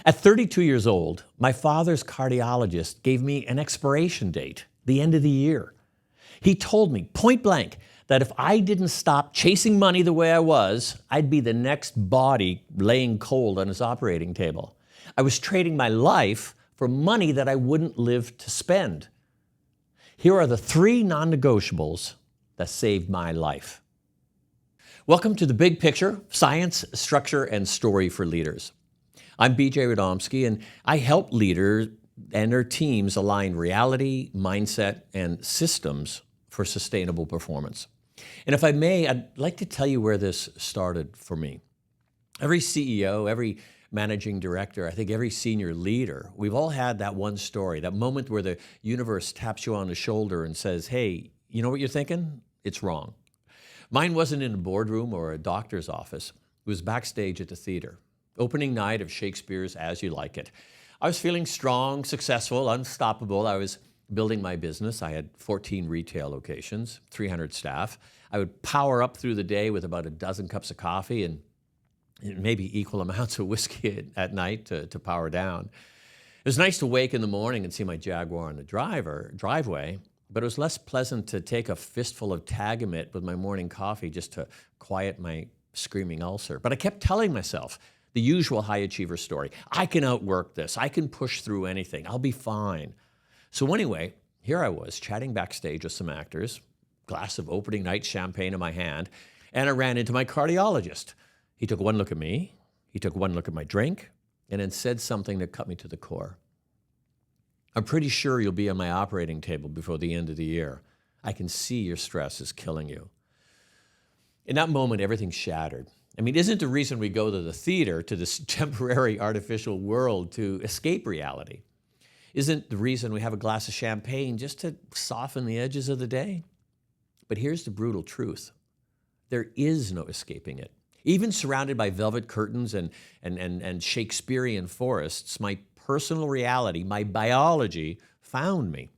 At 32 years old, my father's cardiologist gave me an expiration date, the end of the year. He told me point blank that if I didn't stop chasing money the way I was, I'd be the next body laying cold on his operating table. I was trading my life for money that I wouldn't live to spend. Here are the 3 non-negotiables that saved my life. Welcome to The Big Picture, Science, Structure, and Story for Leaders. I'm BJ Radomski, and I help leaders and their teams align reality, mindset, and systems for sustainable performance. And if I may, I'd like to tell you where this started for me. Every CEO, every managing director, I think every senior leader, we've all had that one story, that moment where the universe taps you on the shoulder and says, hey, you know what you're thinking? It's wrong. Mine wasn't in a boardroom or a doctor's office. It was backstage at the theater. Opening night of Shakespeare's As You Like It. I was feeling strong, successful, unstoppable. I was building my business. I had 14 retail locations, 300 staff. I would power up through the day with about a dozen cups of coffee and maybe equal amounts of whiskey at night to power down. It was nice to wake in the morning and see my Jaguar on the driveway, but it was less pleasant to take a fistful of Tagamet with my morning coffee just to quiet my screaming ulcer. But I kept telling myself, the usual high achiever story. I can outwork this. I can push through anything. I'll be fine. So anyway, here I was chatting backstage with some actors, glass of opening night champagne in my hand, and I ran into my cardiologist. He took one look at me, he took one look at my drink, and then said something that cut me to the core. I'm pretty sure you'll be on my operating table before the end of the year. I can see your stress is killing you. In that moment, everything shattered. I mean, isn't the reason we go to the theater, to this temporary artificial world, to escape reality? Isn't the reason we have a glass of champagne just to soften the edges of the day? But here's the brutal truth. There is no escaping it. Even surrounded by velvet curtains and Shakespearean forests, my personal reality, my biology, found me.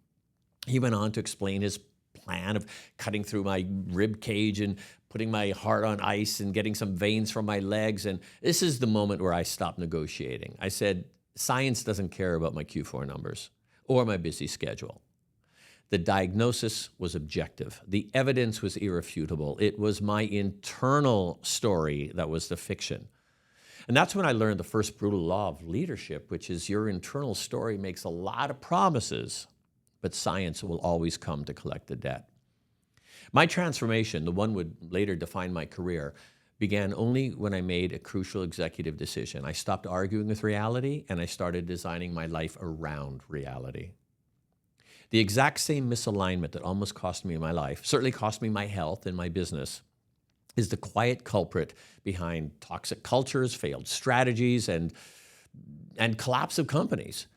He went on to explain his plan of cutting through my rib cage and putting my heart on ice and getting some veins from my legs. And this is the moment where I stopped negotiating. I said, science doesn't care about my Q4 numbers or my busy schedule. The diagnosis was objective. The evidence was irrefutable. It was my internal story that was the fiction. And that's when I learned the first brutal law of leadership, which is your internal story makes a lot of promises, but science will always come to collect the debt. My transformation, the one would later define my career, began only when I made a crucial executive decision. I stopped arguing with reality and I started designing my life around reality. The exact same misalignment that almost cost me my life, certainly cost me my health and my business, is the quiet culprit behind toxic cultures, failed strategies, and collapse of companies.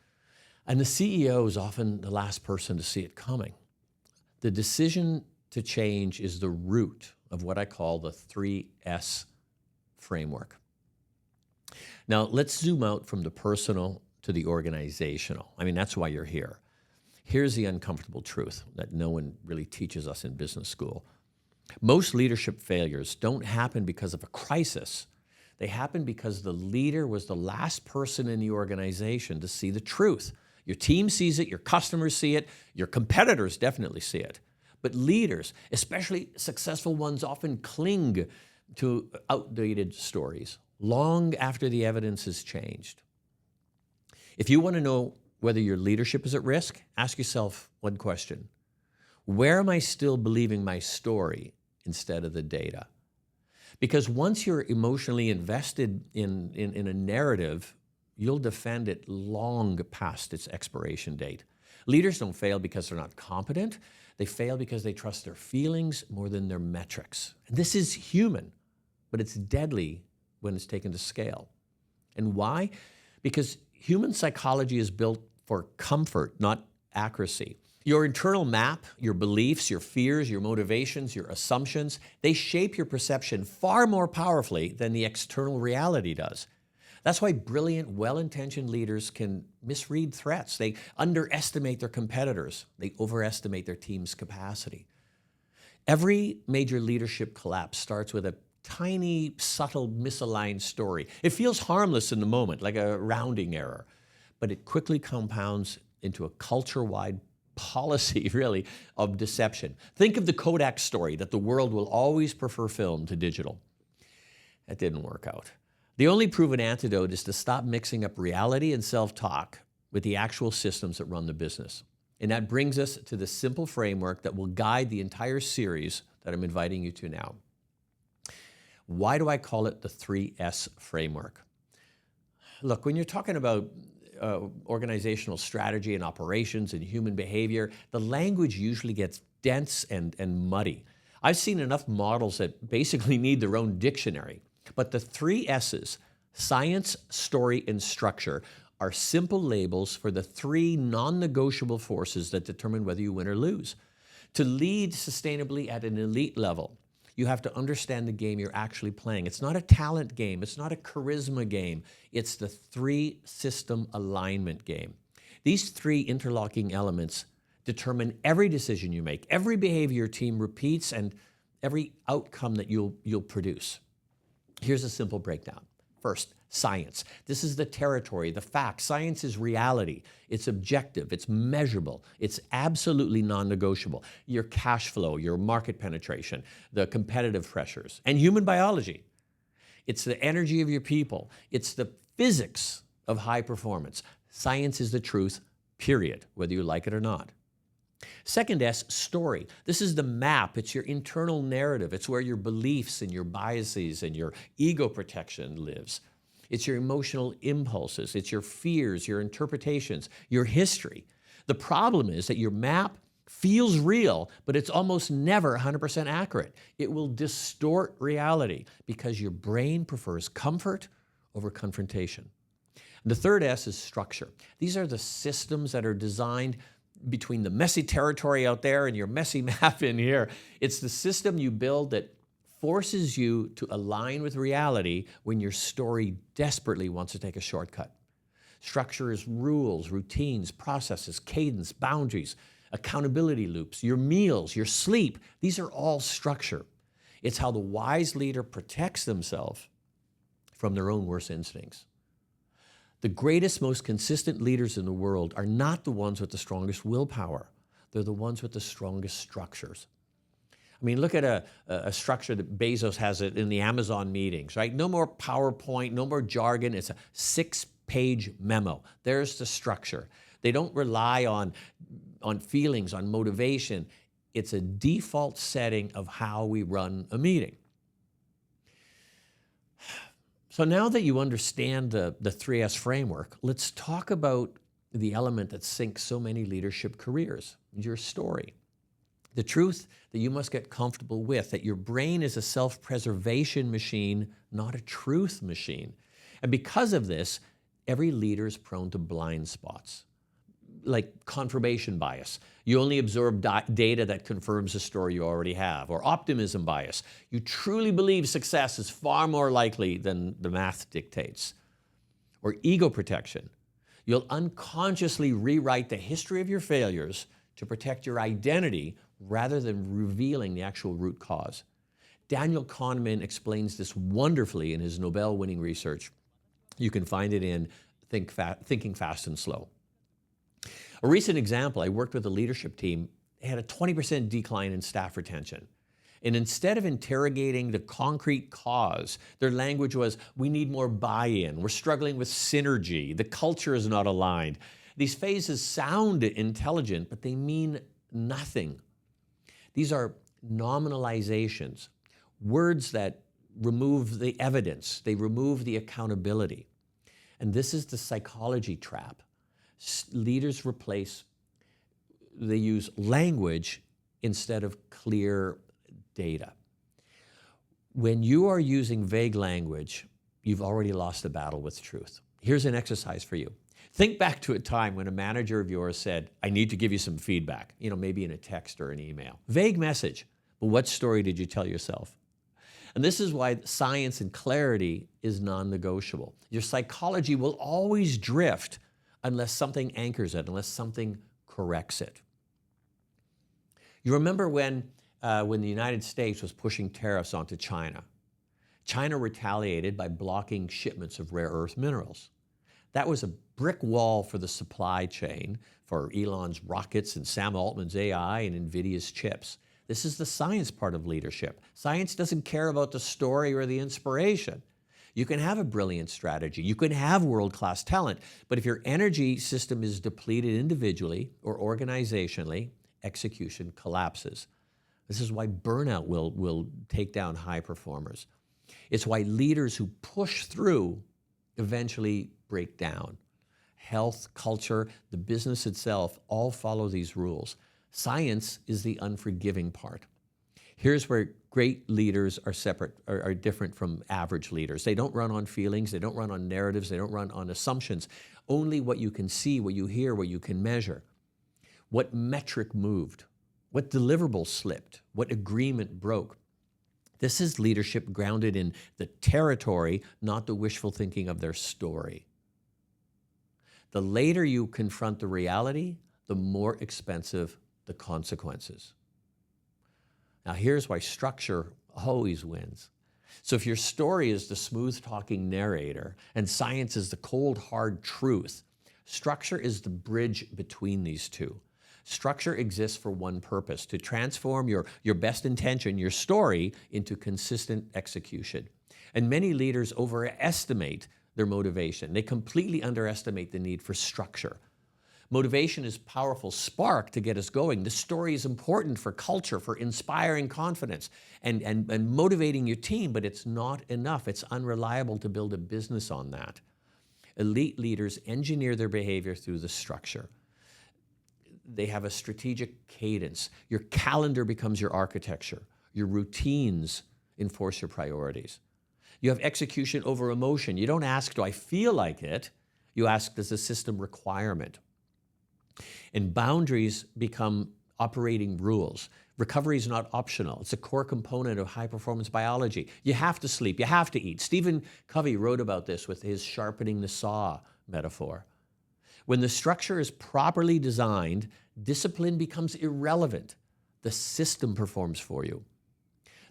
And the CEO is often the last person to see it coming. The decision to change is the root of what I call the 3S framework. Now, let's zoom out from the personal to the organizational. I mean, that's why you're here. Here's the uncomfortable truth that no one really teaches us in business school. Most leadership failures don't happen because of a crisis. They happen because the leader was the last person in the organization to see the truth. Your team sees it, your customers see it, your competitors definitely see it. But leaders, especially successful ones, often cling to outdated stories long after the evidence has changed. If you want to know whether your leadership is at risk, ask yourself one question. Where am I still believing my story instead of the data? Because once you're emotionally invested in a narrative, you'll defend it long past its expiration date. Leaders don't fail because they're not competent. They fail because they trust their feelings more than their metrics. And this is human, but it's deadly when it's taken to scale. And why? Because human psychology is built for comfort, not accuracy. Your internal map, your beliefs, your fears, your motivations, your assumptions, they shape your perception far more powerfully than the external reality does. That's why brilliant, well-intentioned leaders can misread threats. They underestimate their competitors. They overestimate their team's capacity. Every major leadership collapse starts with a tiny, subtle, misaligned story. It feels harmless in the moment, like a rounding error, but it quickly compounds into a culture-wide policy, really, of deception. Think of the Kodak story that the world will always prefer film to digital. That didn't work out. The only proven antidote is to stop mixing up reality and self-talk with the actual systems that run the business. And that brings us to the simple framework that will guide the entire series that I'm inviting you to now. Why do I call it the 3S framework? Look, when you're talking about organizational strategy and operations and human behavior, the language usually gets dense and muddy. I've seen enough models that basically need their own dictionary. But the 3 S's, science, story, and structure, are simple labels for the 3 non-negotiable forces that determine whether you win or lose. To lead sustainably at an elite level, you have to understand the game you're actually playing. It's not a talent game. It's not a charisma game. It's the 3-system alignment game. These 3 interlocking elements determine every decision you make, every behavior your team repeats, and every outcome that you'll produce. Here's a simple breakdown. First, science. This is the territory, the facts. Science is reality. It's objective. It's measurable. It's absolutely non-negotiable. Your cash flow, your market penetration, the competitive pressures, and human biology. It's the energy of your people. It's the physics of high performance. Science is the truth, period, whether you like it or not. Second S, story. This is the map. It's your internal narrative. It's where your beliefs and your biases and your ego protection lives. It's your emotional impulses. It's your fears, your interpretations, your history. The problem is that your map feels real, but it's almost never 100% accurate. It will distort reality because your brain prefers comfort over confrontation. And the third S is structure. These are the systems that are designed between the messy territory out there and your messy map in here. It's the system you build that forces you to align with reality when your story desperately wants to take a shortcut. Structure is rules, routines, processes, cadence, boundaries, accountability loops, your meals, your sleep. These are all structure. It's how the wise leader protects themselves from their own worst instincts. The greatest, most consistent leaders in the world are not the ones with the strongest willpower. They're the ones with the strongest structures. I mean, look at a structure that Bezos has it in the Amazon meetings, right? No more PowerPoint, no more jargon. It's a 6-page memo. There's the structure. They don't rely on feelings, on motivation. It's a default setting of how we run a meeting. So now that you understand the 3S framework, let's talk about the element that sinks so many leadership careers, your story. The truth that you must get comfortable with, that your brain is a self-preservation machine, not a truth machine. And because of this, every leader is prone to blind spots, like confirmation bias. You only absorb data that confirms the story you already have, or optimism bias. You truly believe success is far more likely than the math dictates. Or ego protection. You'll unconsciously rewrite the history of your failures to protect your identity rather than revealing the actual root cause. Daniel Kahneman explains this wonderfully in his Nobel-winning research. You can find it in Thinking Fast and Slow. A recent example, I worked with a leadership team. They had a 20% decline in staff retention. And instead of interrogating the concrete cause, their language was, we need more buy-in. We're struggling with synergy. The culture is not aligned. These phases sound intelligent, but they mean nothing. These are nominalizations, words that remove the evidence. They remove the accountability. And this is the psychology trap. Leaders they use language instead of clear data. When you are using vague language, you've already lost the battle with truth. Here's an exercise for you. Think back to a time when a manager of yours said, I need to give you some feedback, maybe in a text or an email. Vague message, but what story did you tell yourself? And this is why science and clarity is non-negotiable. Your psychology will always drift unless something anchors it, unless something corrects it. You remember when the United States was pushing tariffs onto China, China retaliated by blocking shipments of rare earth minerals. That was a brick wall for the supply chain for Elon's rockets and Sam Altman's AI and NVIDIA's chips. This is the science part of leadership. Science doesn't care about the story or the inspiration. You can have a brilliant strategy. You can have world-class talent. But if your energy system is depleted individually or organizationally, execution collapses. This is why burnout will take down high performers. It's why leaders who push through eventually break down. Health, culture, the business itself all follow these rules. Science is the unforgiving part. Here's where great leaders are different from average leaders. They don't run on feelings, they don't run on narratives, they don't run on assumptions. Only what you can see, what you hear, what you can measure. What metric moved? What deliverable slipped? What agreement broke? This is leadership grounded in the territory, not the wishful thinking of their story. The later you confront the reality, the more expensive the consequences. Now here's why structure always wins. So if your story is the smooth-talking narrator and science is the cold, hard truth, structure is the bridge between these two. Structure exists for one purpose, to transform your best intention, your story, into consistent execution. And many leaders overestimate their motivation. They completely underestimate the need for structure. Motivation is a powerful spark to get us going. The story is important for culture, for inspiring confidence and motivating your team, but it's not enough. It's unreliable to build a business on that. Elite leaders engineer their behavior through the structure. They have a strategic cadence. Your calendar becomes your architecture. Your routines enforce your priorities. You have execution over emotion. You don't ask, do I feel like it? You ask, does the system requirement? And boundaries become operating rules. Recovery is not optional. It's a core component of high-performance biology. You have to sleep. You have to eat. Stephen Covey wrote about this with his sharpening the saw metaphor. When the structure is properly designed, discipline becomes irrelevant. The system performs for you.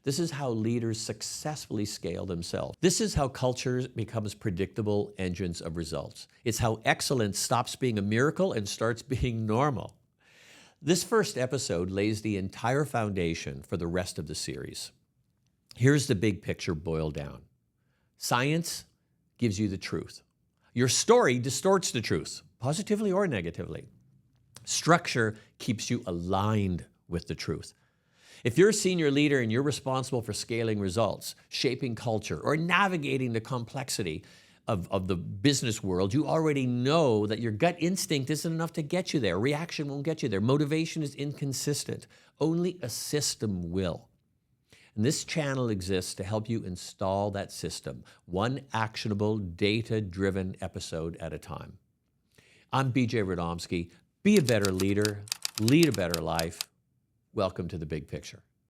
This is how leaders successfully scale themselves. This is how culture becomes predictable engines of results. It's how excellence stops being a miracle and starts being normal. This first episode lays the entire foundation for the rest of the series. Here's the big picture boiled down. Science gives you the truth. Your story distorts the truth, positively or negatively. Structure keeps you aligned with the truth. If you're a senior leader and you're responsible for scaling results, shaping culture, or navigating the complexity of the business world, you already know that your gut instinct isn't enough to get you there. Reaction won't get you there. Motivation is inconsistent. Only a system will. And this channel exists to help you install that system, one actionable, data-driven episode at a time. I'm BJ Radomski. Be a better leader, lead a better life. Welcome to the big picture.